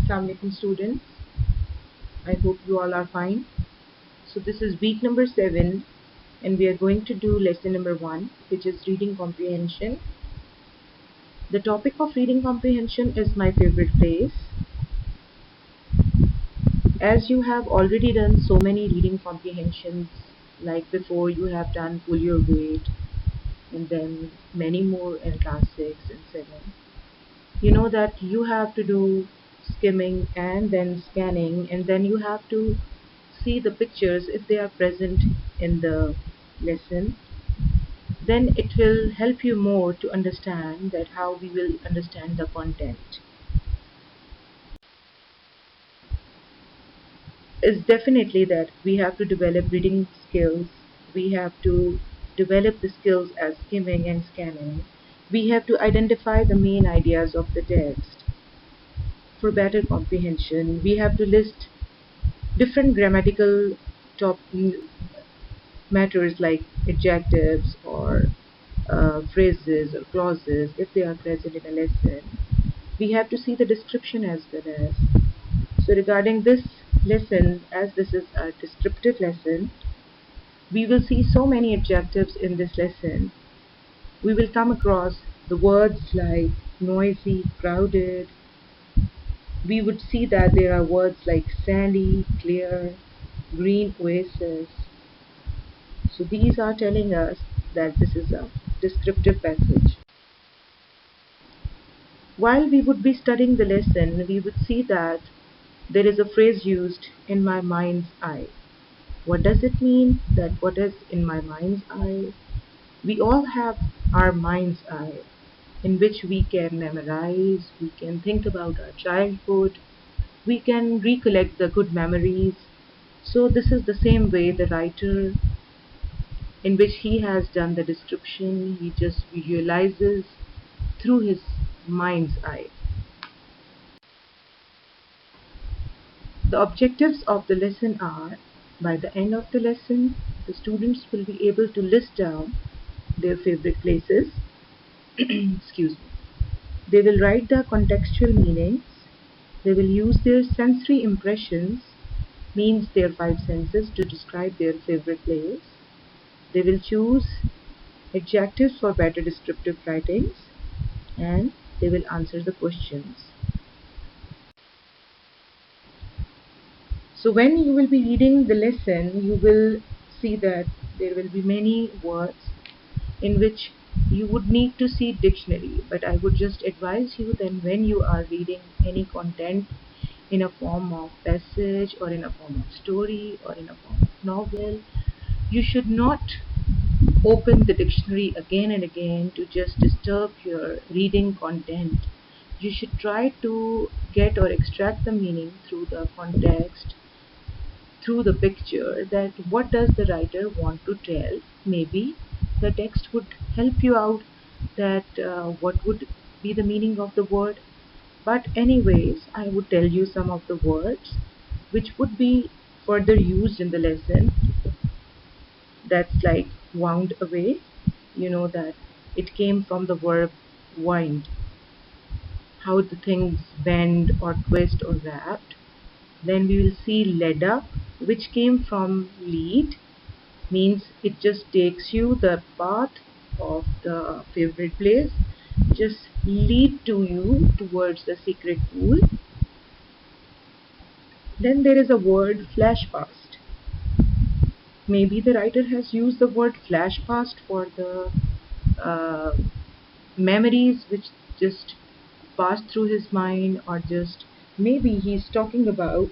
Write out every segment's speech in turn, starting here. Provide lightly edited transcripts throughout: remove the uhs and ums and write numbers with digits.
Assalamu alaikum students. I hope you all are fine. So this is week number 7 and we are going to do lesson number 1, which is reading comprehension. The topic of reading comprehension is my favorite place. As you have already done so many reading comprehensions, like before you have done pull your weight and then many more in class 6 and 7. You know that you have to do skimming and then scanning, and then you have to see the pictures if they are present in the lesson. Then it will help you more to understand that how we will understand the content. Is definitely that we have to develop reading skills, we have to develop the skills as skimming and scanning, we have to identify the main ideas of the text. For better comprehension, we have to list different grammatical top matters like adjectives or phrases or clauses if they are present in a lesson. We have to see the description as well as. So regarding this lesson, as this is a descriptive lesson, we will see so many adjectives in this lesson. We will come across the words like noisy, crowded. We would see that there are words like sandy, clear, green oasis. So these are telling us that this is a descriptive passage. While we would be studying the lesson, we would see that there is a phrase used, in my mind's eye. What does it mean that what is in my mind's eye? We all have our mind's eye in which we can memorize, we can think about our childhood, we can recollect the good memories. So this is the same way the writer, in which he has done the description, he just visualizes through his mind's eye. The objectives of the lesson are, by the end of the lesson, the students will be able to list down their favorite places. Excuse me. They will write the contextual meanings. They will use their sensory impressions, means their 5 senses, to describe their favorite place. They will choose adjectives for better descriptive writings, and they will answer the questions. So when you will be reading the lesson, you will see that there will be many words in which you would need to see dictionary, but I would just advise you that when you are reading any content in a form of passage or in a form of story or in a form of novel, you should not open the dictionary again and again to just disturb your reading content. You should try to get or extract the meaning through the context, through the picture, that what does the writer want to tell. Maybe the text would help you out that what would be the meaning of the word. But anyways, I would tell you some of the words which would be further used in the lesson. That's like wound away. You know that it came from the verb wind, how the things bend or twist or wrapped. Then we will see led up, which came from lead, means it just takes you the path of the favorite place, just lead to you towards the secret pool. Then there is a word flash past. Maybe the writer has used the word flash past for the memories which just passed through his mind, or just maybe he's talking about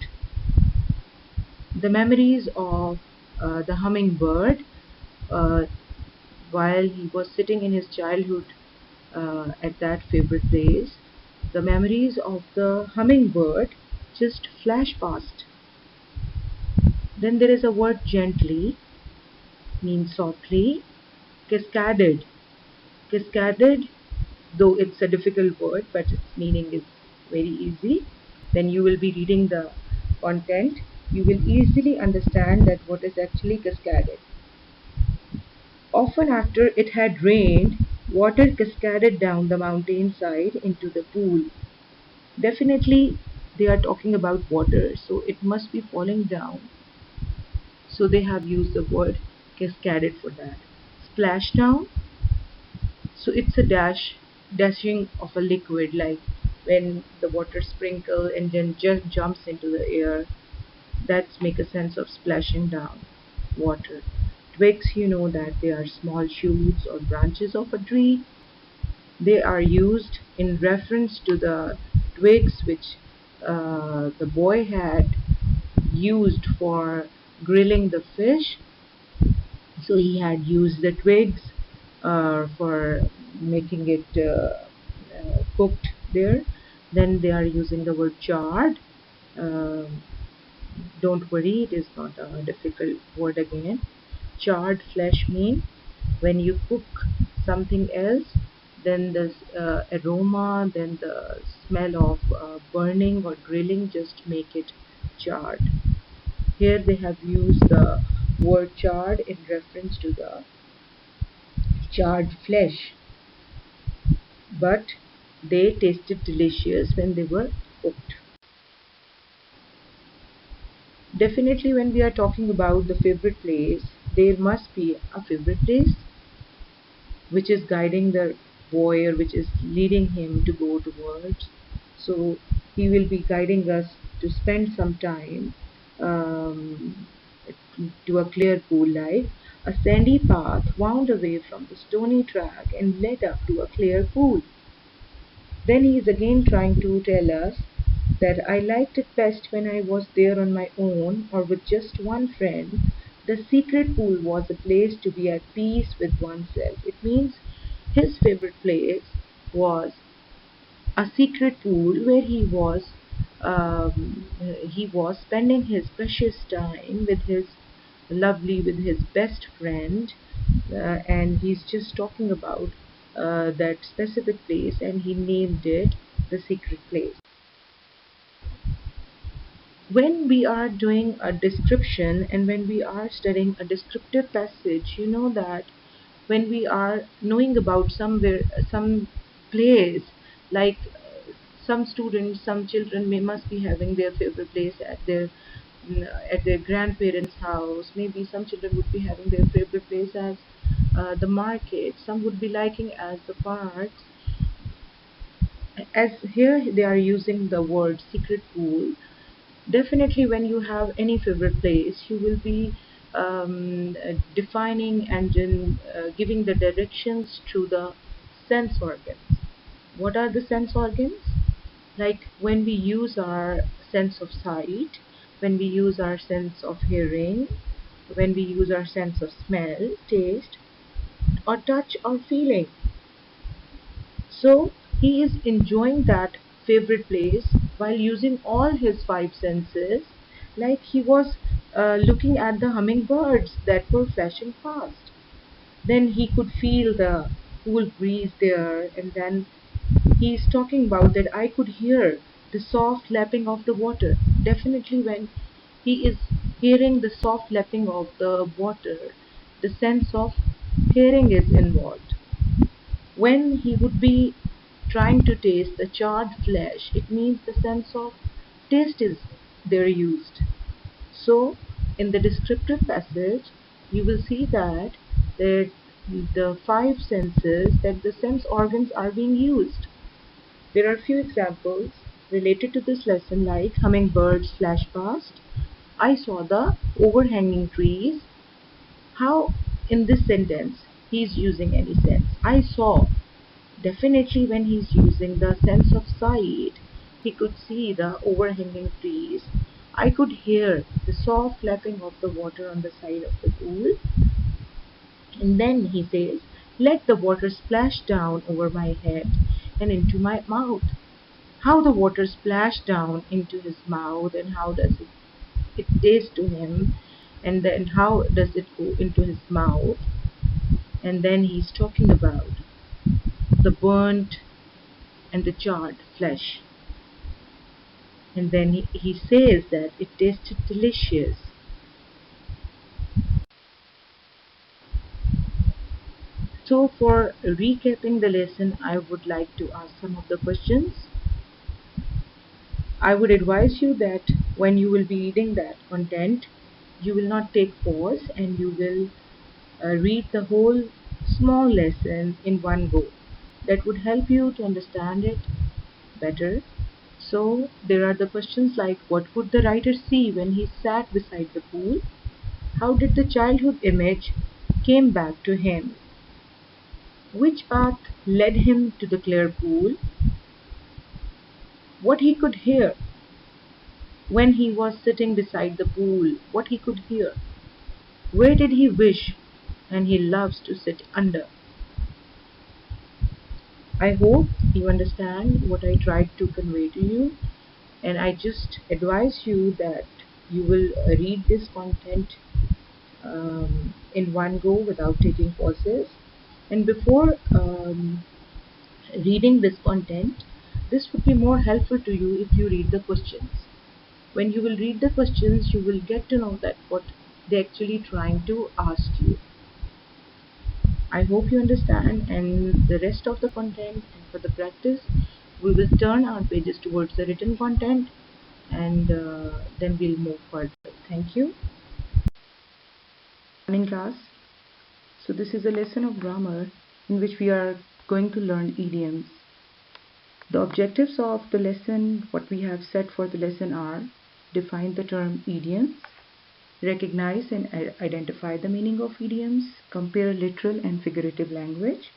the memories of the hummingbird uh, while he was sitting in his childhood at that favorite place. The memories of the hummingbird just flash past. Then there is a word gently, means softly. Cascaded. Cascaded, though it's a difficult word, but its meaning is very easy. Then you will be reading the content. You will easily understand that what is actually cascaded. Often after it had rained, water cascaded down the mountainside into the pool. Definitely they are talking about water, so it must be falling down. So they have used the word cascaded for that. Splashdown, so it's a dashing of a liquid, like when the water sprinkle and then just jumps into the air. That's make a sense of splashing down water. Twigs, you know that they are small shoots or branches of a tree. They are used in reference to the twigs which the boy had used for grilling the fish. So he had used the twigs for making it cooked there. Then they are using the word charred. Um don't worry, it is not a difficult word again. Charred flesh means when you cook something else, then the aroma, then the smell of burning or grilling just make it charred. Here they have used the word charred in reference to the charred flesh, but they tasted delicious when they were cooked. Definitely, when we are talking about the favorite place, there must be a favorite place which is guiding the boy or which is leading him to go towards. So he will be guiding us to spend some time um, to a clear pool. Like a sandy path wound away from the stony track and led up to a clear pool. Then he is again trying to tell us that I liked it best when I was there on my own or with just one friend. The secret pool was a place to be at peace with oneself. It means his favorite place was a secret pool where he was spending his precious time with his best friend, and he's just talking about that specific place, and he named it the secret place. When we are doing a description and when we are studying a descriptive passage, you know that when we are knowing about some place, like some students, some children may must be having their favorite place at their grandparents' house. Maybe some children would be having their favorite place as the market. Some would be liking as the parks. As here they are using the word secret pool. Definitely, when you have any favorite place, you will be defining and then giving the directions to the sense organs. What are the sense organs? Like when we use our sense of sight, when we use our sense of hearing, when we use our sense of smell, taste, or touch or feeling. So he is enjoying that favorite place while using all his five senses, like he was looking at the hummingbirds that were flashing past. Then he could feel the cool breeze there, and then he's talking about that I could hear the soft lapping of the water. Definitely, when he is hearing the soft lapping of the water, the sense of hearing is involved. When he would be trying to taste the charred flesh, it means the sense of taste is there used. So, in the descriptive passage, you will see that there, the five senses, that the sense organs are being used. There are few examples related to this lesson, like hummingbirds flash past. I saw the overhanging trees. How in this sentence he is using any sense? I saw. Definitely, when he's using the sense of sight, he could see the overhanging trees. I could hear the soft lapping of the water on the side of the pool. And then he says, let the water splash down over my head and into my mouth. How the water splashed down into his mouth, and how does it taste to him, and then how does it go into his mouth. And then he's talking about the burnt and the charred flesh. And then he says that it tasted delicious. So, for recapping the lesson, I would like to ask some of the questions. I would advise you that when you will be reading that content, you will not take pause and you will read the whole small lesson in one go. That would help you to understand it better. So there are the questions like, what would the writer see when he sat beside the pool? How did the childhood image came back to him? Which path led him to the clear pool? What he could hear when he was sitting beside the pool? What he could hear? Where did he wish and he loves to sit under? I hope you understand what I tried to convey to you, and I just advise you that you will read this content in one go without taking pauses. And before reading this content, this would be more helpful to you if you read the questions. When you will read the questions, you will get to know that what they're actually trying to ask you. I hope you understand, and the rest of the content and for the practice, we will turn our pages towards the written content, and then we'll move further. Thank you. Morning class. So this is a lesson of grammar in which we are going to learn idioms. The objectives of the lesson, what we have set for the lesson are: define the term idioms, recognize and identify the meaning of idioms, compare literal and figurative language,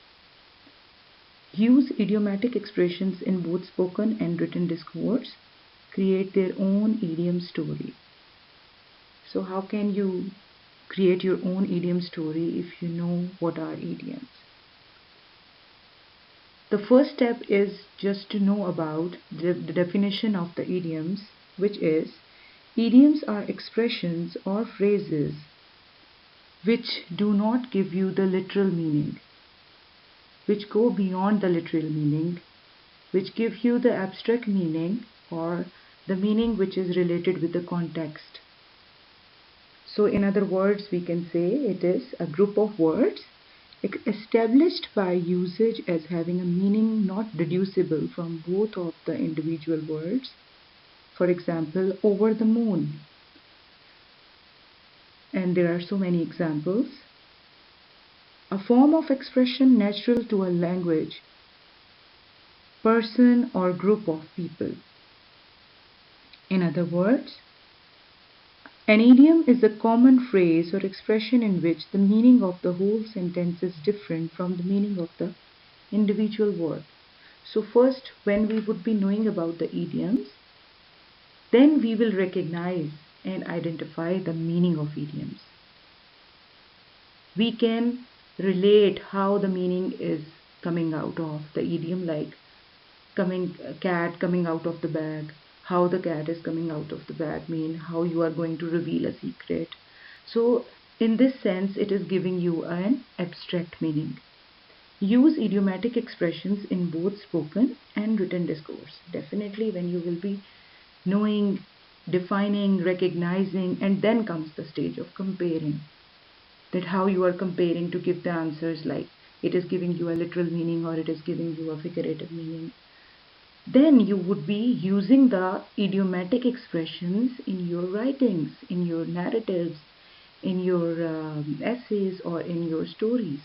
use idiomatic expressions in both spoken and written discourse, create their own idiom story. So how can you create your own idiom story if you know what are idioms? The first step is just to know about the definition of the idioms, which is: idioms are expressions or phrases which do not give you the literal meaning, which go beyond the literal meaning, which give you the abstract meaning or the meaning which is related with the context. So in other words, we can say it is a group of words established by usage as having a meaning not deducible from both of the individual words. For example, over the moon. And there are so many examples. A form of expression natural to a language, person or group of people. In other words, an idiom is a common phrase or expression in which the meaning of the whole sentence is different from the meaning of the individual word. So first, when we would be knowing about the idioms, then we will recognize and identify the meaning of idioms. We can relate how the meaning is coming out of the idiom, like cat coming out of the bag. How the cat is coming out of the bag mean how you are going to reveal a secret. So in this sense, it is giving you an abstract meaning. Use idiomatic expressions in both spoken and written discourse. Definitely when you will be knowing, defining, recognizing, and then comes the stage of comparing. That how you are comparing to give the answers, like it is giving you a literal meaning or it is giving you a figurative meaning. Then you would be using the idiomatic expressions in your writings, in your narratives, in your essays, or in your stories.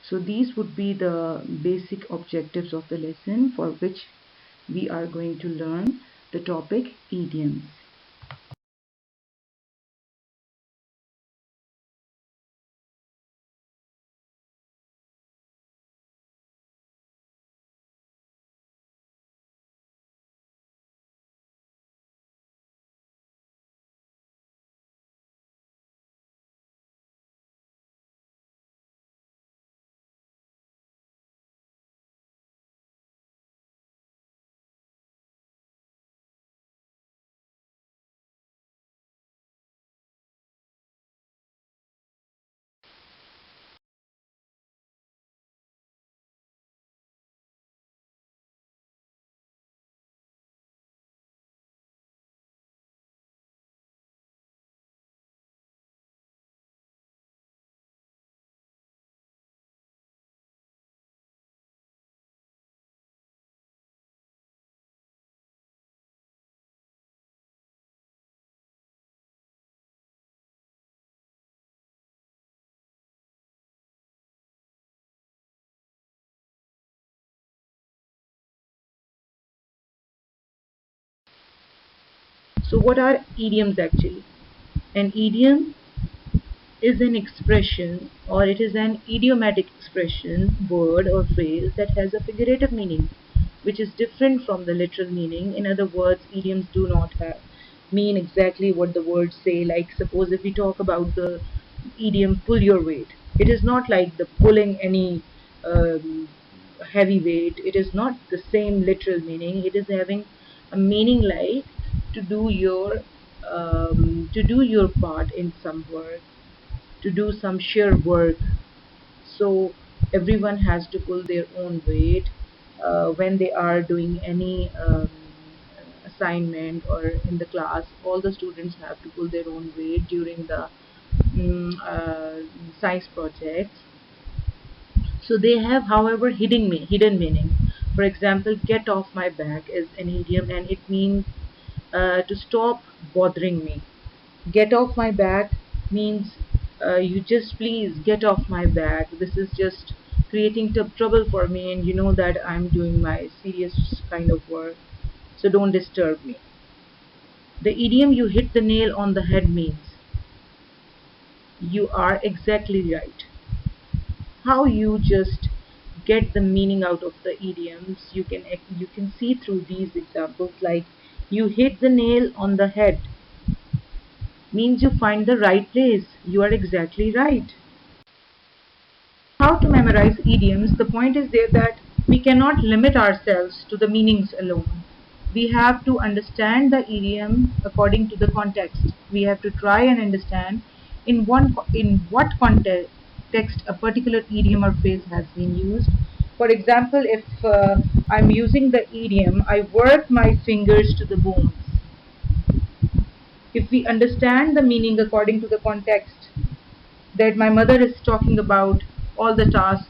So these would be the basic objectives of the lesson for which we are going to learn the topic idioms. So what are idioms actually? An idiom is an expression, or it is an idiomatic expression, word or phrase that has a figurative meaning, which is different from the literal meaning. In other words, idioms do not mean exactly what the words say. Like suppose if we talk about the idiom pull your weight, it is not like the pulling any um, heavy weight. It is not the same literal meaning. It is having a meaning like to do your part in some work, to do some sheer work. So everyone has to pull their own weight when they are doing any assignment or in the class. All the students have to pull their own weight during the science projects. So they have, however, hidden meaning. For example, get off my back is an idiom, and it means to stop bothering me. Get off my back means you just please get off my back. This is just creating trouble for me, and you know that I'm doing my serious kind of work, so don't disturb me. The idiom you hit the nail on the head means you are exactly right. How you just get the meaning out of the idioms, you can see through these examples. Like you hit the nail on the head means you find the right place. You are exactly right. How to memorize idioms? The point is there that we cannot limit ourselves to the meanings alone. We have to understand the idiom according to the context. We have to try and understand in what context a particular idiom or phrase has been used. For example, if I'm using the idiom, I work my fingers to the bones. If we understand the meaning according to the context, that my mother is talking about all the tasks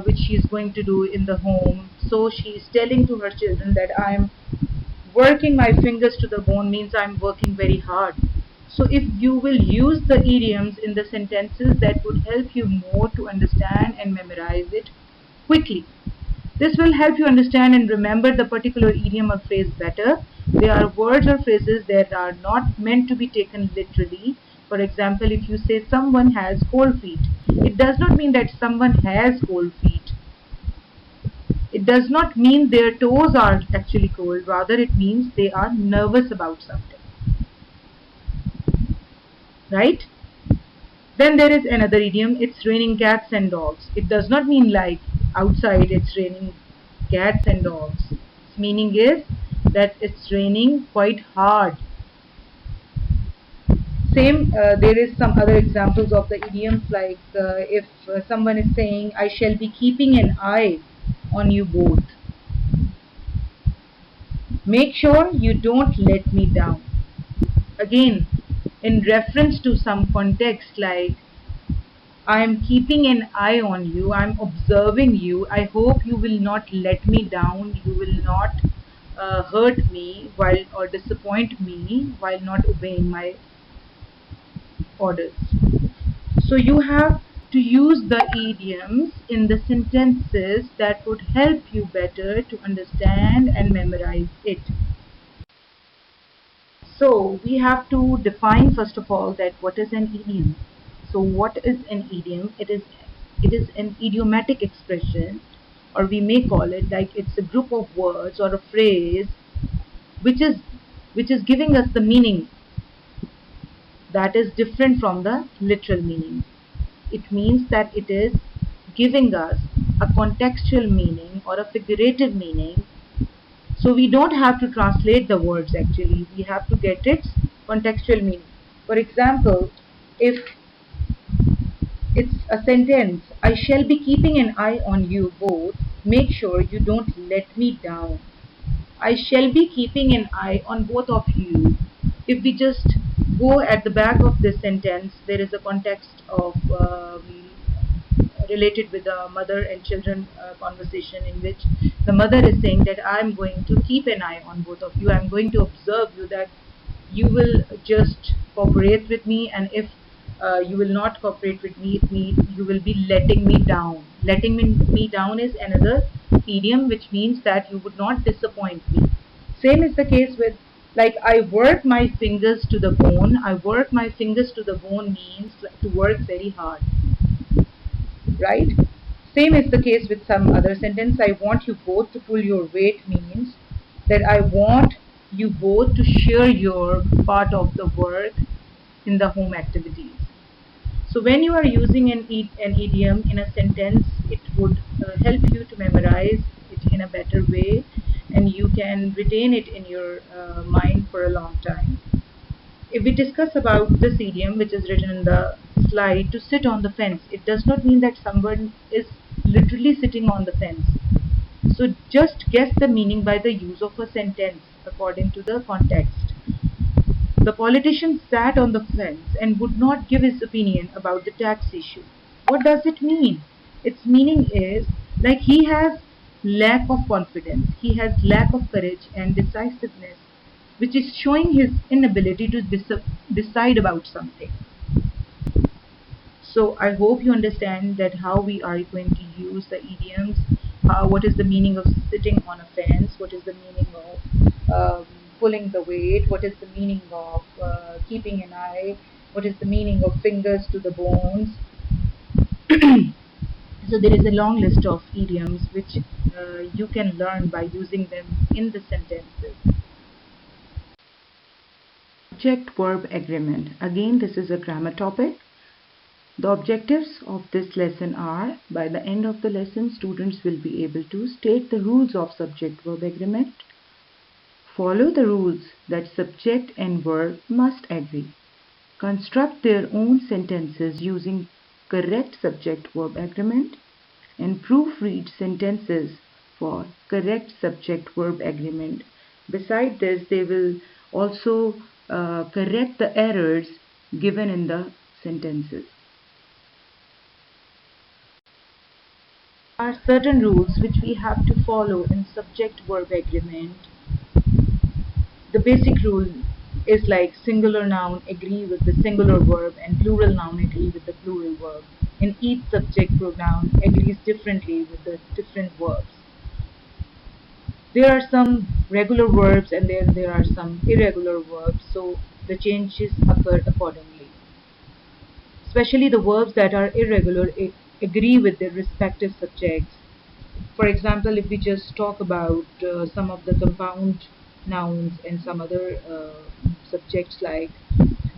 which she is going to do in the home. So she is telling to her children that I'm working my fingers to the bone means I'm working very hard. So if you will use the idioms in the sentences, that would help you more to understand and memorize it quickly. This will help you understand and remember the particular idiom or phrase better. They are words or phrases that are not meant to be taken literally. For example, if you say someone has cold feet, it does not mean that someone has cold feet. It does not mean their toes are actually cold, rather, it means they are nervous about something. Right? Then there is another idiom, it's raining cats and dogs. It does not mean like outside it's raining cats and dogs. Its meaning is that it's raining quite hard. Same, there is some other examples of the idioms like if someone is saying, I shall be keeping an eye on you both. Make sure you don't let me down. Again, in reference to some context like I am keeping an eye on you, I am observing you, I hope you will not let me down, you will not hurt me while or disappoint me while not obeying my orders. So you have to use the idioms in the sentences that would help you better to understand and memorize it. So we have to define first of all that what is an idiom. So what is an idiom? It is an idiomatic expression, or we may call it like it's a group of words or a phrase which is giving us the meaning that is different from the literal meaning. It means that it is giving us a contextual meaning or a figurative meaning. So we don't have to translate the words actually, we have to get its contextual meaning. For example, if it's a sentence, I shall be keeping an eye on you both, make sure you don't let me down. I shall be keeping an eye on both of you. If we just go at the back of this sentence, there is a context of related with the mother and children conversation, in which the mother is saying that I'm going to keep an eye on both of you. I'm going to observe you, that you will just cooperate with me, and if you will not cooperate with me, it means you will be letting me down. Me down is another idiom which means that you would not disappoint me. Same is the case with Like I work my fingers to the bone. I work my fingers to the bone means to work very hard, right? Same is the case with some other sentence. I want you both to pull your weight means that I want you both to share your part of the work in the home activities. So when you are using an idiom in a sentence, it would help you to memorize it in a better way, and you can retain it in your mind for a long time. If we discuss about this idiom, which is written in the slide, to sit on the fence, it does not mean that someone is literally sitting on the fence. So just guess the meaning by the use of a sentence according to the context. The politician sat on the fence and would not give his opinion about the tax issue. What does it mean? Its meaning is like he has lack of confidence, he has lack of courage and decisiveness, which is showing his inability to decide about something. So I hope you understand that how we are going to use the idioms, what is the meaning of sitting on a fence, what is the meaning of pulling the weight, what is the meaning of keeping an eye, what is the meaning of fingers to the bones. So there is a long list of idioms which you can learn by using them in the sentences. Subject-verb agreement. Again, this is a grammar topic. The objectives of this lesson are, by the end of the lesson, students will be able to state the rules of subject-verb agreement, follow the rules that subject and verb must agree, construct their own sentences using correct subject-verb agreement, and proofread sentences for correct subject-verb agreement. Besides this, they will also correct the errors given in the sentences. There are certain rules which we have to follow in subject-verb agreement. The basic rule is like singular noun agree with the singular verb and plural noun agree with the plural verb. And each subject pronoun agrees differently with the different verbs. There are some regular verbs and then there are some irregular verbs, so the changes occur accordingly. Especially the verbs that are irregular agree with their respective subjects. For example, if we just talk about some of the compound nouns and some other subjects like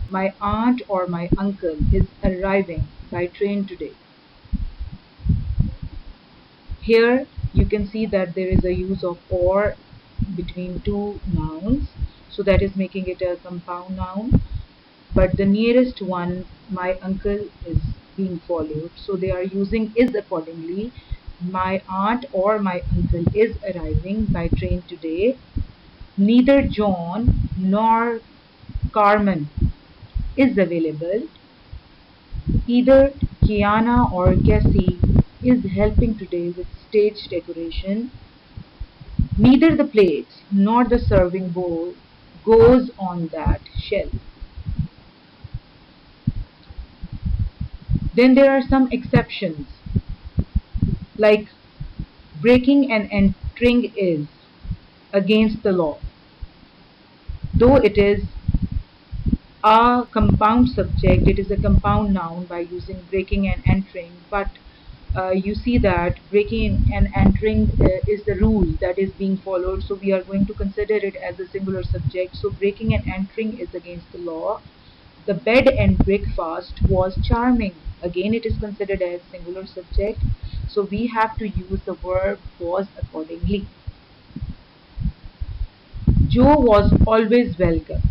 my aunt or my uncle is arriving by train today. Here you can see that there is a use of or between two nouns, so that is making it a compound noun. But the nearest one, my uncle, is being followed, so they are using is accordingly. My aunt or my uncle is arriving by train today. Neither John nor Carmen is available. Either Kiana or Cassie is helping today with stage decoration. Neither the plates nor the serving bowl goes on that shelf. Then there are some exceptions, like breaking and entering is against the law. Though it is a compound subject, it is a compound noun by using breaking and entering, but you see that breaking and entering is the rule that is being followed, so we are going to consider it as a singular subject. So breaking and entering is against the law. The bed and breakfast was charming. Again, it is considered as singular subject, so we have to use the verb was accordingly. Joe was always welcome.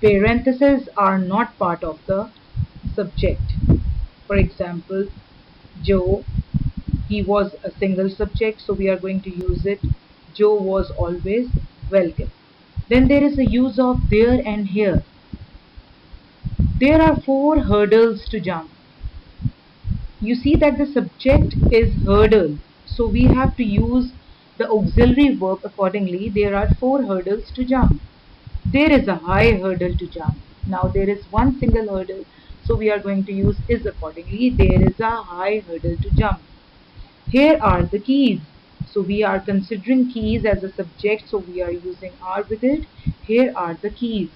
Parentheses are not part of the subject. For example, Joe, he was a single subject, so we are going to use it. Joe was always welcome. Then there is a use of there and here. There are 4 hurdles to jump. You see that the subject is hurdle, so we have to use the auxiliary verb accordingly. There are 4 hurdles to jump. There is a high hurdle to jump. Now there is one single hurdle, so we are going to use is accordingly. There is a high hurdle to jump. Here are the keys. So we are considering keys as a subject, so we are using are with it. Here are the keys.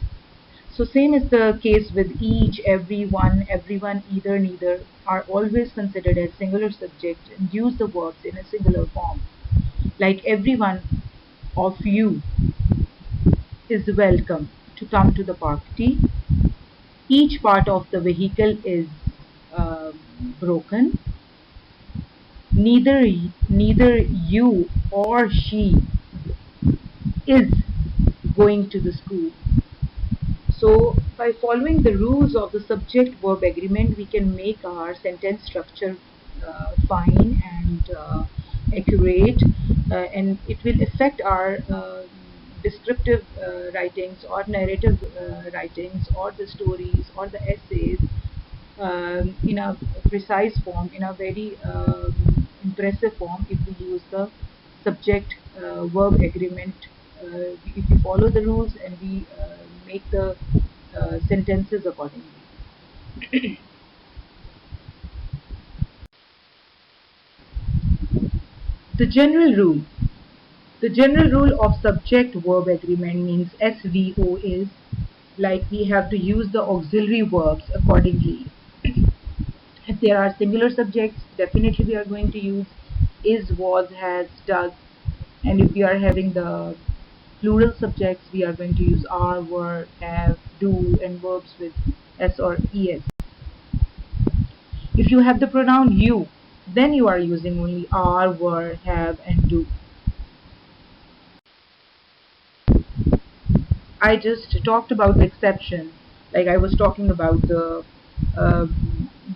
So same is the case with each, every, one, everyone, either, neither are always considered as singular subjects and use the verbs in a singular form. Like every one of you is welcome to come to the party. Each part of the vehicle is broken. Neither you or she is going to the school. So by following the rules of the subject-verb agreement, we can make our sentence structure fine and accurate, and it will affect our descriptive writings or narrative writings or the stories or the essays in a precise form, in a very impressive form, if we use the subject verb agreement, if we follow the rules and we make the sentences accordingly. The general rule. The general rule of subject verb agreement means SVO is like we have to use the auxiliary verbs accordingly. If there are singular subjects, definitely we are going to use is, was, has, does. And if we are having the plural subjects, we are going to use are, were, have, do, and verbs with s or es. If you have the pronoun you, then you are using only are, were, have, and do. I just talked about the exception. Like I was talking about the uh,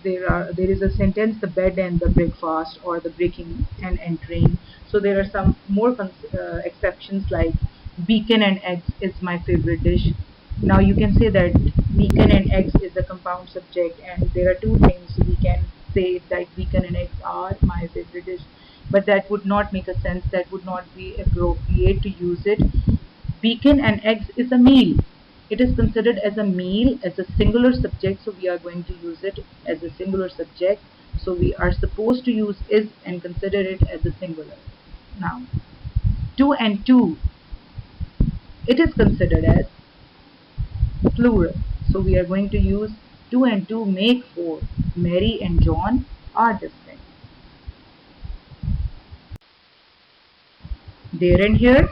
there is a sentence, the bed and the breakfast, or the breaking and entering. So there are some more exceptions like bacon and eggs is my favorite dish. Now you can say that bacon and eggs is a compound subject, and there are two things we can say that bacon and eggs are my favorite dish, but that would not make a sense. That would not be appropriate to use it. Bacon and eggs is a meal. It is considered as a meal, as a singular subject, so we are going to use it as a singular subject. So we are supposed to use is and consider it as a singular. Now, two and two, it is considered as plural. So we are going to use two and two make four. Mary and John are distinct. There and here,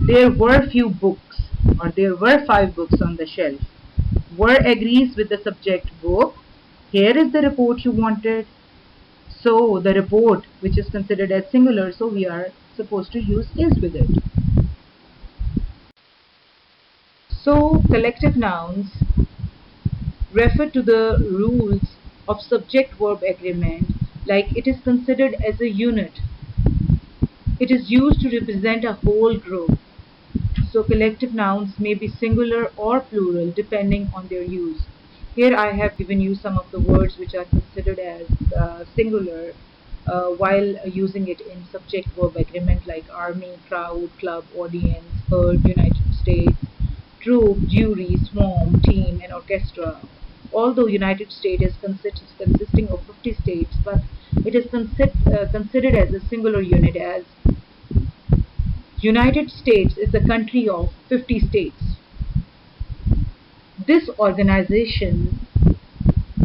there were few books, or there were 5 books on the shelf. Were agrees with the subject book. Here is the report you wanted. So the report, which is considered as singular, so we are supposed to use is with it. So collective nouns refer to the rules of subject-verb agreement, like it is considered as a unit. It is used to represent a whole group. So collective nouns may be singular or plural depending on their use. Here I have given you some of the words which are considered as singular while using it in subject-verb agreement, like army, crowd, club, audience, herd, United States, troop, jury, swarm, team, and orchestra. Although United States is consisting of 50 states, but it is considered as a singular unit, as United States is a country of 50 states. This organization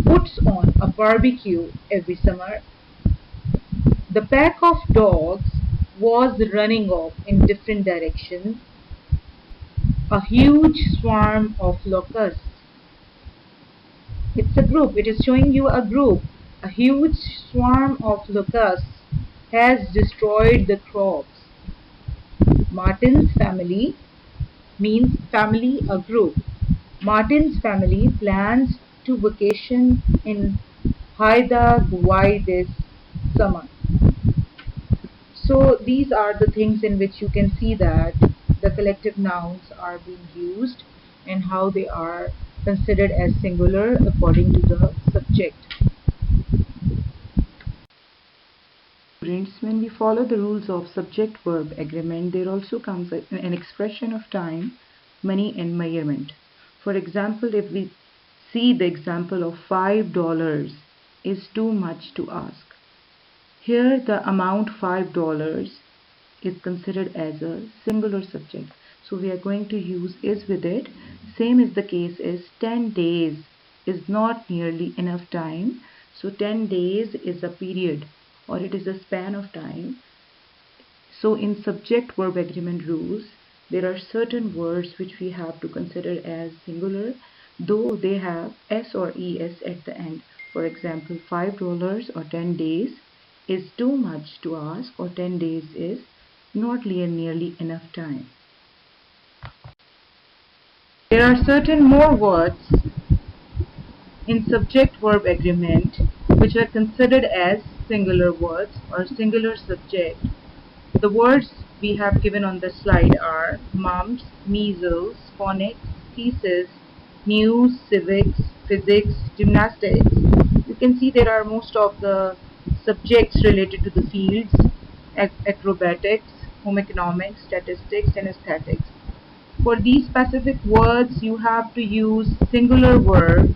puts on a barbecue every summer. The pack of dogs was running off in different directions. A huge swarm of locusts. It's a group. It is showing you a group. A huge swarm of locusts has destroyed the crops. Martin's family means family, a group. Martin's family plans to vacation in Haida this summer. So these are the things in which you can see that the collective nouns are being used and how they are considered as singular according to the subject. Students, when we follow the rules of subject-verb agreement, there also comes an expression of time, money, and measurement. For example, if we see the example of $5 is too much to ask. Here the amount $5 is considered as a singular subject. So we are going to use is with it. Same is the case is 10 days is not nearly enough time. So 10 days is a period, or it is a span of time. So in subject verb agreement rules, there are certain words which we have to consider as singular, though they have s or es at the end. For example, $5 or 10 days is too much to ask, or 10 days is not nearly enough time. There are certain more words in subject verb agreement which are considered as singular words or singular subject. The words we have given on the slide are mumps, measles, phonics, thesis, news, civics, physics, gymnastics. You can see there are most of the subjects related to the fields: acrobatics, home economics, statistics, and aesthetics. For these specific words, you have to use singular verb.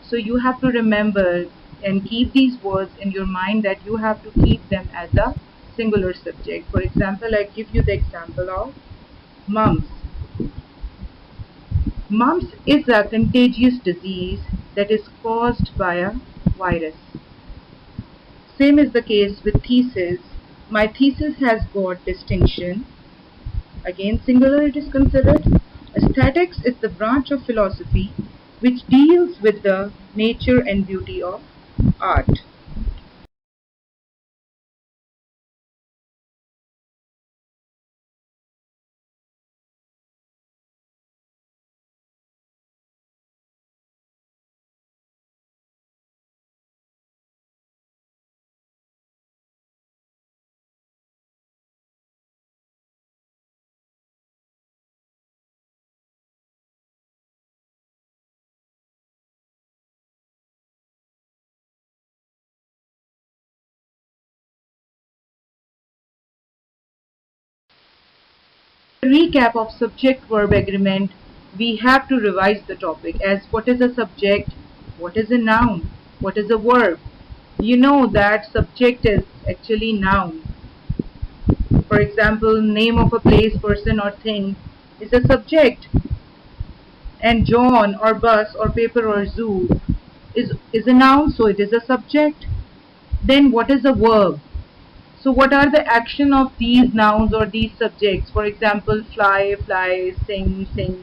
So you have to remember and keep these words in your mind, that you have to keep them as a singular subject. For example, I give you the example of mumps. Mumps is a contagious disease that is caused by a virus. Same is the case with thesis. My thesis has got distinction. Again, singular it is considered. Aesthetics is the branch of philosophy which deals with the nature and beauty of art. Recap of subject-verb agreement, we have to revise the topic as what is a subject, what is a noun, what is a verb. You know that subject is actually noun. For example, name of a place, person, or thing is a subject, and John or bus or paper or zoo is a noun, so it is a subject. Then what is a verb? So what are the action of these nouns or these subjects? For example, fly, flies, sing, sings,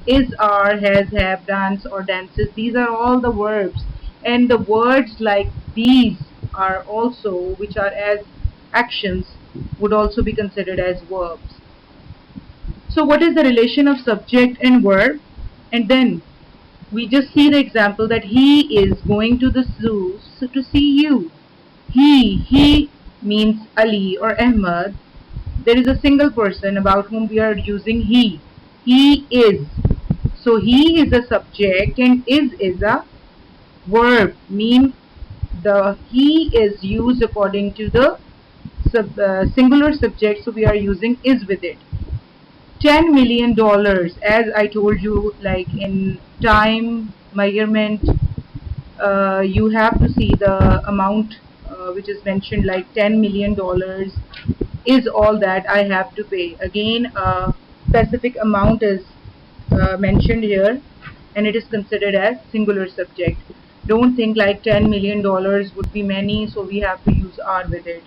is, are, has, have, dance, or dances. These are all the verbs. And the words like these are also, which are as actions, would also be considered as verbs. So what is the relation of subject and verb? And then we just see the example that he is going to the zoo to see you. He means Ali or Ahmad. There is a single person about whom we are using he. He is. So he is a subject and is a verb. Means the he is used according to the singular subject, so we are using is with it. $10 million, as I told you, like in time measurement, you have to see the amount which is mentioned, like $10 million is all that I have to pay. Again, a specific amount is mentioned here, and it is considered as singular subject. Don't think like $10 million would be many, so we have to use are with it.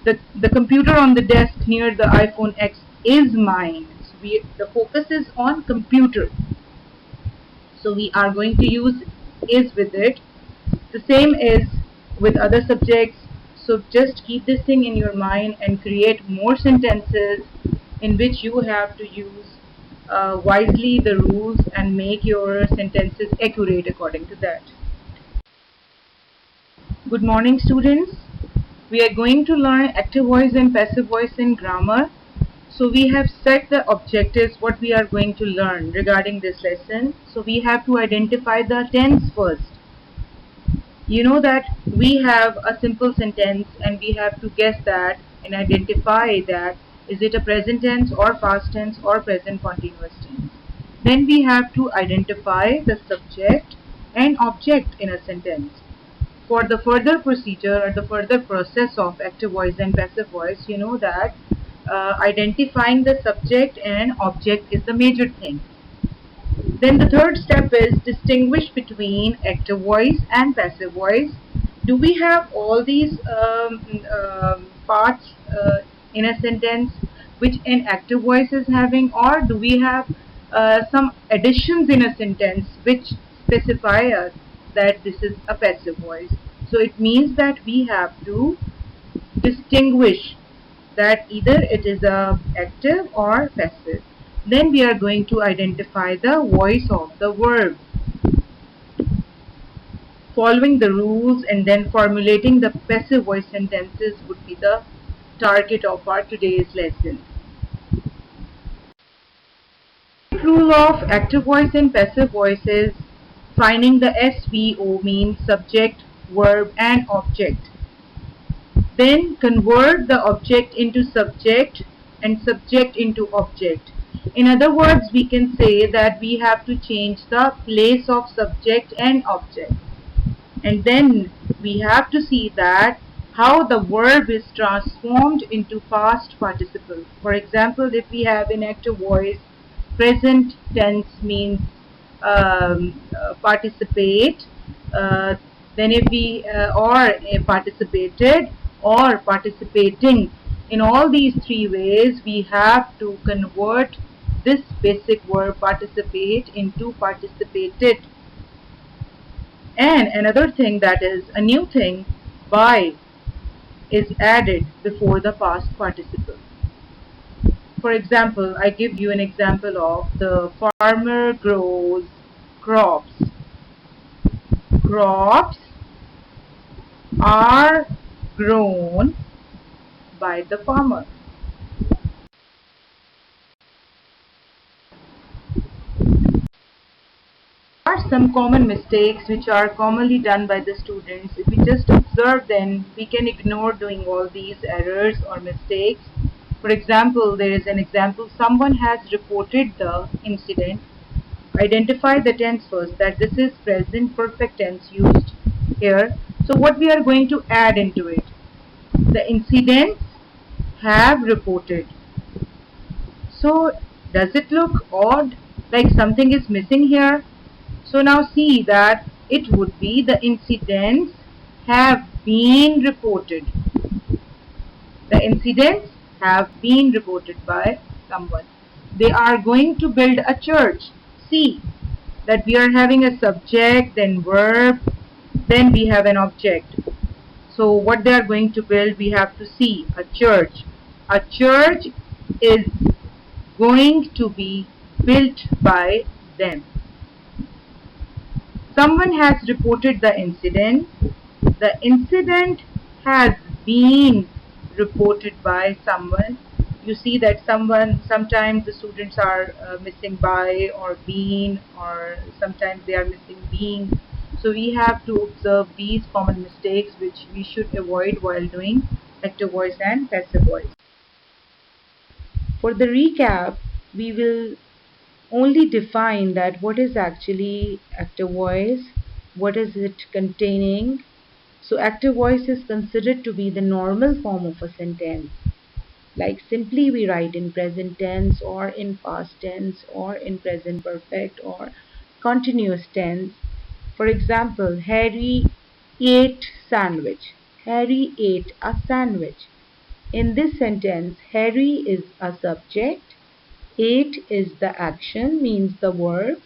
The computer on the desk near the iPhone X is mine. So the focus is on computer. So we are going to use is with it. The same is with other subjects. So just keep this thing in your mind and create more sentences in which you have to use wisely the rules and make your sentences accurate according to that. Good morning, students. We are going to learn active voice and passive voice in grammar. So we have set the objectives what we are going to learn regarding this lesson. So we have to identify the tense first. You know that we have a simple sentence and we have to guess that and identify that is it a present tense or past tense or present continuous tense. Then we have to identify the subject and object in a sentence. For the further procedure or the further process of active voice and passive voice, you know that identifying the subject and object is the major thing. Then the third step is distinguish between active voice and passive voice. Do we have all these parts in a sentence which an active voice is having, or do we have some additions in a sentence which specify us that this is a passive voice? So it means that we have to distinguish that either it is a active or passive. Then we are going to identify the voice of the verb, following the rules and then formulating the passive voice sentences would be the target of our today's lesson. Rule of active voice and passive voice is finding the SVO, means subject, verb and object. Then convert the object into subject and subject into object. In other words, we can say that we have to change the place of subject and object. And then we have to see that how the verb is transformed into past participle. For example, if we have in active voice, present tense means participate, uh, then if we or participated or participating, in all these three ways we have to convert this basic verb participate into participated. And another thing that is a new thing, by is added before the past participle. For example, I give you an example of the farmer grows crops. Crops are grown by the farmer. There are some common mistakes which are commonly done by the students. If we just observe them, we can ignore doing all these errors or mistakes. For example, there is an example, someone has reported the incident. Identify the tense first, that this is present perfect tense used here. So what we are going to add into it? The incidents have reported. So does it look odd, like something is missing here? So now see that it would be the incidents have been reported. The incidents have been reported by someone. They are going to build a church. See that we are having a subject, then verb, then we have an object. So what they are going to build, we have to see a church. A church is going to be built by them. Someone has reported the incident. The incident has been reported by someone. You see that sometimes the students are missing by or been, or sometimes they are missing being. So we have to observe these common mistakes which we should avoid while doing active voice and passive voice. For the recap, we will only define that what is actually active voice, what is it containing. So active voice is considered to be the normal form of a sentence. Like simply we write in present tense or in past tense or in present perfect or continuous tense. For example, Harry ate sandwich. Harry ate a sandwich. In this sentence, Harry is a subject, ate is the action, means the verb,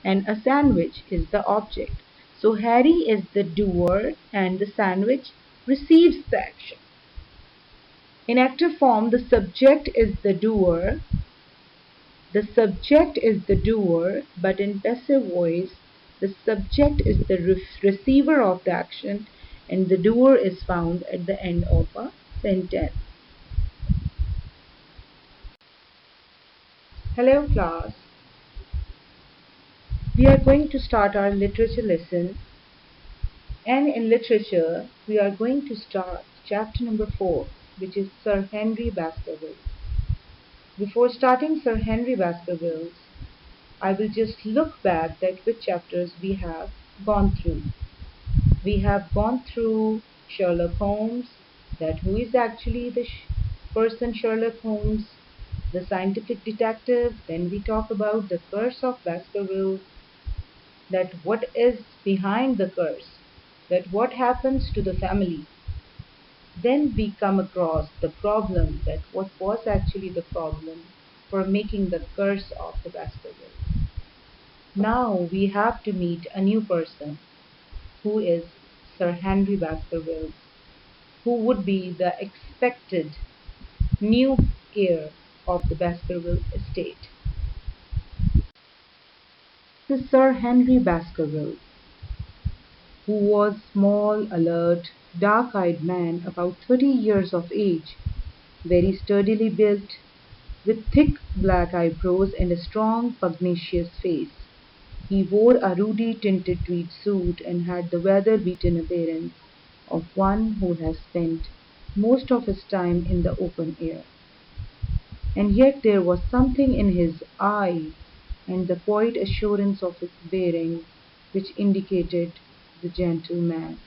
and a sandwich is the object. So Harry is the doer and the sandwich receives the action. In active form, the subject is the doer. The subject is the doer, but in passive voice, the subject is the receiver of the action and the doer is found at the end of a sentence. Hello class. We are going to start our literature lesson, and in literature we are going to start chapter number 4, which is Sir Henry Baskerville. Before starting Sir Henry Baskerville's, I will just look back at which chapters we have gone through. We have gone through Sherlock Holmes, that who is actually the person Sherlock Holmes, the scientific detective. Then we talk about the curse of Baskerville, that what is behind the curse, that what happens to the family. Then we come across the problem, that what was actually the problem for making the curse of the Baskerville. Now we have to meet a new person, who is Sir Henry Baskerville, who would be the expected new heir of the Baskerville estate. The Sir Henry Baskerville, who was small, alert, dark-eyed man about 30 years of age, very sturdily built, with thick black eyebrows and a strong, pugnacious face. He wore a ruddy tinted tweed suit and had the weather-beaten appearance of one who has spent most of his time in the open air. And yet there was something in his eye and the quiet assurance of his bearing which indicated the gentleman.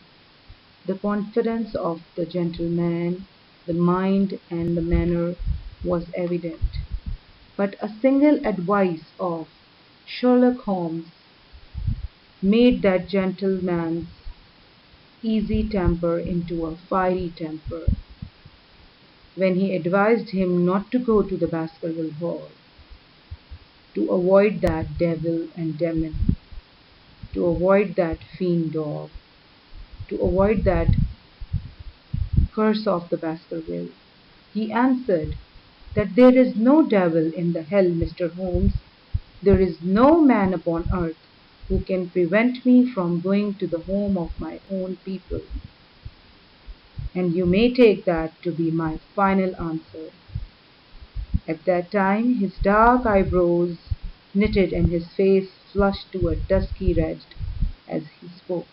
The confidence of the gentleman, the mind and the manner was evident. But a single advice of Sherlock Holmes made that gentleman's easy temper into a fiery temper, when he advised him not to go to the Baskerville Hall, to avoid that devil and demon, to avoid that fiend dog, to avoid that curse of the Baskerville. He answered that there is no devil in the hell, Mr. Holmes. There is no man upon earth who can prevent me from going to the home of my own people. And you may take that to be my final answer. At that time his dark eyebrows knitted and his face flushed to a dusky red as he spoke.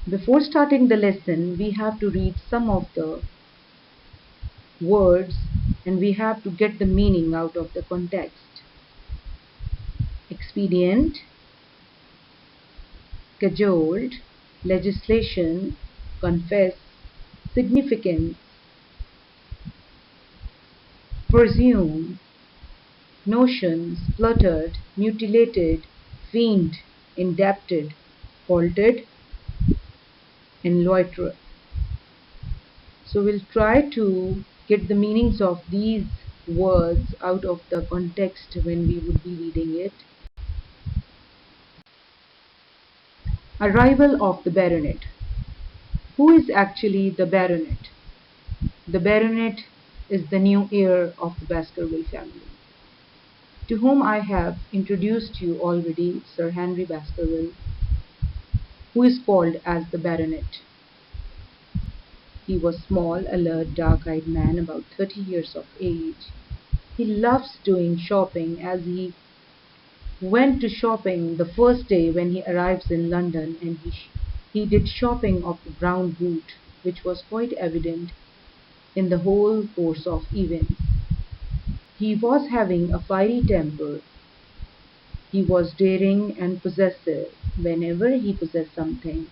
Before starting the lesson, we have to read some of the words and we have to get the meaning out of the context. Expedient, cajoled, legislation, confess, significance, presume, notion, spluttered, mutilated, fiend, indebted, faulted, and loiterer. So we'll try to get the meanings of these words out of the context when we would be reading it. Arrival of the baronet. Who is actually the baronet? The baronet is the new heir of the Baskerville family, to whom I have introduced you already, Sir Henry Baskerville, who is called as the baronet. He was small, alert, dark-eyed man about 30 years of age. He loves doing shopping, as he went to shopping the first day when he arrives in London, and he did shopping of the brown boot, which was quite evident in the whole course of events. He was having a fiery temper. He was daring and possessive. Whenever he possessed something,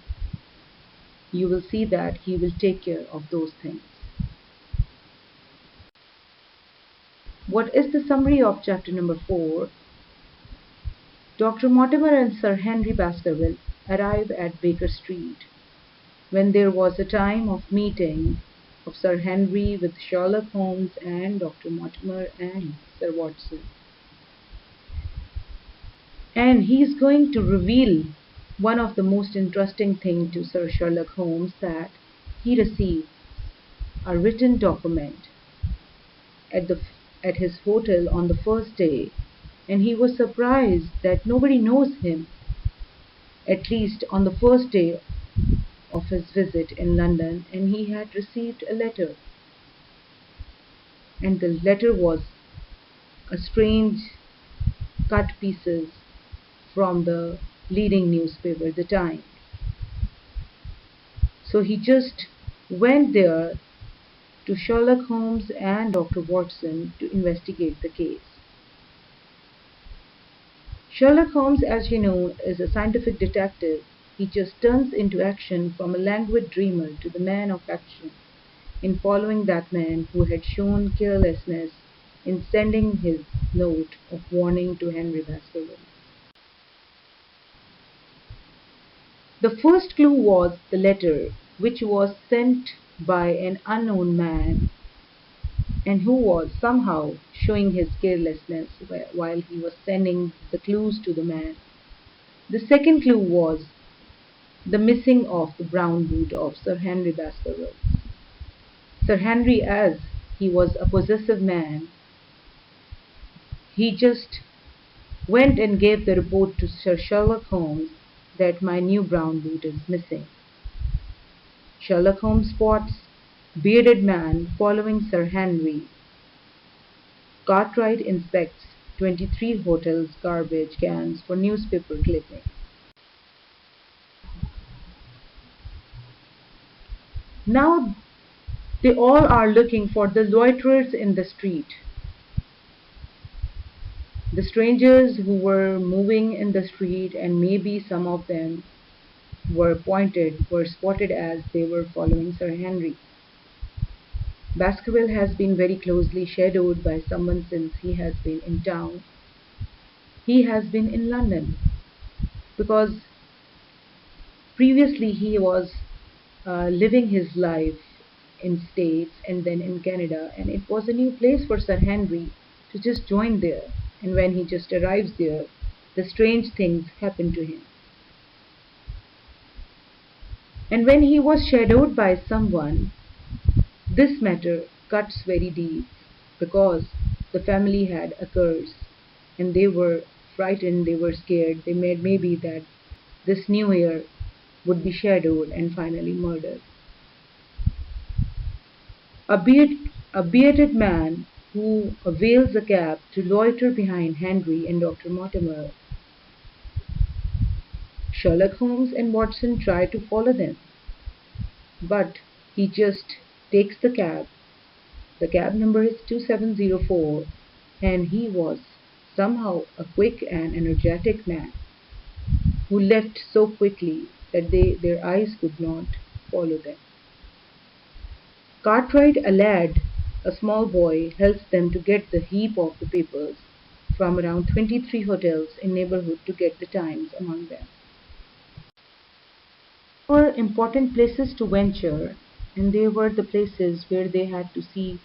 you will see that he will take care of those things. What is the summary of chapter number 4? Dr. Mortimer and Sir Henry Baskerville arrive at Baker Street, when there was a time of meeting of Sir Henry with Sherlock Holmes and Dr. Mortimer and Sir Watson. And he is going to reveal one of the most interesting things to Sir Sherlock Holmes, that he received a written document at his hotel on the first day, and he was surprised that nobody knows him, at least on the first day of his visit in London, and he had received a letter. And the letter was a strange cut pieces from the leading newspaper, The Times. So he just went there to Sherlock Holmes and Dr. Watson to investigate the case. Sherlock Holmes, as you know, is a scientific detective. He just turns into action from a languid dreamer to the man of action in following that man who had shown carelessness in sending his note of warning to Henry Baskerville. The first clue was the letter, which was sent by an unknown man and who was somehow showing his carelessness while he was sending the clues to the man. The second clue was the missing of the brown boot of Sir Henry Baskerville. Sir Henry, as he was a possessive man, he just went and gave the report to Sir Sherlock Holmes that my new brown boot is missing. Sherlock Holmes spots bearded man following Sir Henry. Cartwright inspects 23 hotels' garbage cans for newspaper clippings. Now they all are looking for the loiterers in the street, the strangers who were moving in the street, and maybe some of them were spotted as they were following Sir Henry. Baskerville has been very closely shadowed by someone since he has been in town. He has been in London because previously he was living his life in States and then in Canada, and it was a new place for Sir Henry to just join there. And when he just arrives there, the strange things happen to him. And when he was shadowed by someone, this matter cuts very deep because the family had a curse and they were frightened, they were scared, they made maybe that this new year would be shadowed and finally murdered. A, beard, a bearded man who veils a cap to loiter behind Henry and Dr. Mortimer. Sherlock Holmes and Watson try to follow them, but he just takes the cab. The cab number is 2704, and he was somehow a quick and energetic man who left so quickly that their eyes could not follow them. Cartwright, a lad, a small boy, helps them to get the heap of the papers from around 23 hotels in neighborhood to get the times among them. There were important places to venture, and they were the places where they had to see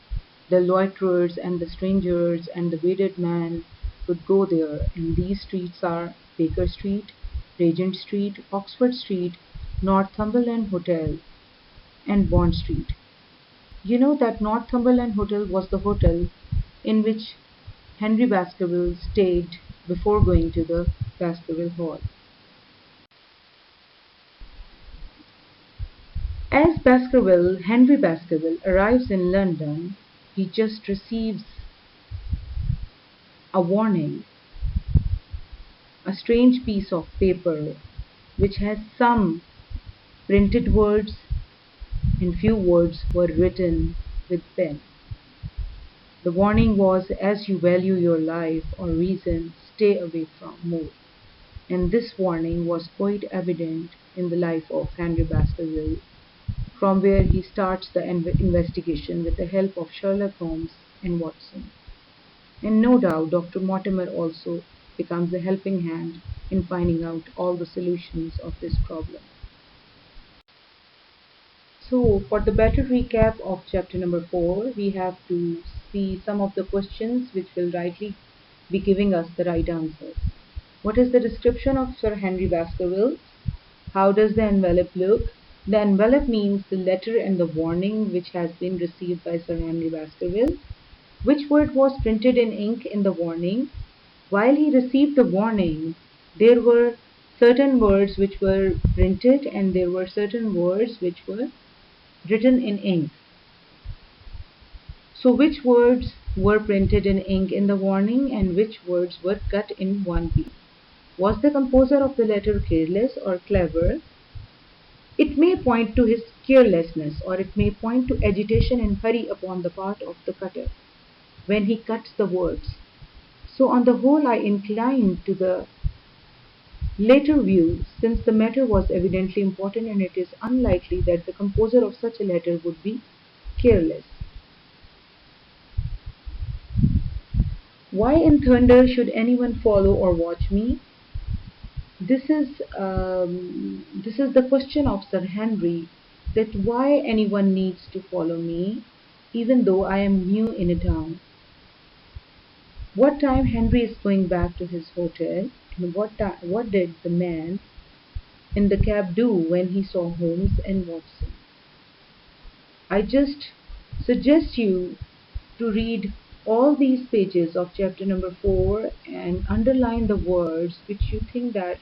the loiterers and the strangers, and the bearded man could go there. And these streets are Baker Street, Regent Street, Oxford Street, Northumberland Hotel, and Bond Street. You know that Northumberland Hotel was the hotel in which Henry Baskerville stayed before going to the Baskerville Hall. As Henry Baskerville, arrives in London, he just receives a warning, a strange piece of paper which has some printed words and few words were written with pen. The warning was, as you value your life or reason, stay away from more. And this warning was quite evident in the life of Henry Baskerville, from where he starts the investigation with the help of Sherlock Holmes and Watson. And no doubt Dr. Mortimer also becomes a helping hand in finding out all the solutions of this problem. So, for the better recap of chapter number 4, we have to see some of the questions which will rightly be giving us the right answers. What is the description of Sir Henry Baskerville? How does the envelope look? The envelope means the letter and the warning which has been received by Sir Henry Baskerville. Which word was printed in ink in the warning? While he received the warning, there were certain words which were printed and there were certain words which were written in ink. So which words were printed in ink in the warning and which words were cut in one piece? Was the composer of the letter careless or clever? It may point to his carelessness, or it may point to agitation and hurry upon the part of the cutter when he cuts the words. So on the whole, I incline to the Later view, since the matter was evidently important and it is unlikely that the composer of such a letter would be careless. Why in thunder should anyone follow or watch me? This is the question of Sir Henry, that why anyone needs to follow me, even though I am new in a town. What time Henry is going back to his hotel, and what did the man in the cab do when he saw Holmes and Watson? I just suggest you to read all these pages of chapter number 4 and underline the words which you think that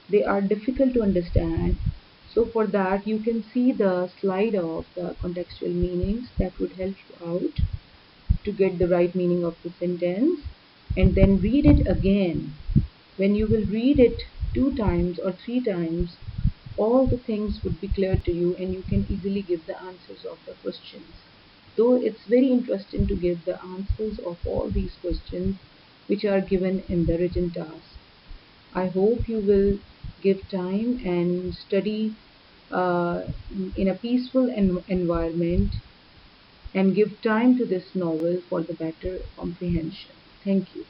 they are difficult to understand. So for that you can see the slide of the contextual meanings that would help you out to get the right meaning of the sentence, and then read it again. When you will read it 2 times or 3 times, all the things would be clear to you and you can easily give the answers of the questions. Though it's very interesting to give the answers of all these questions which are given in the written task. I hope you will give time and study uh, in a peaceful environment and give time to this novel for the better comprehension. Thank you.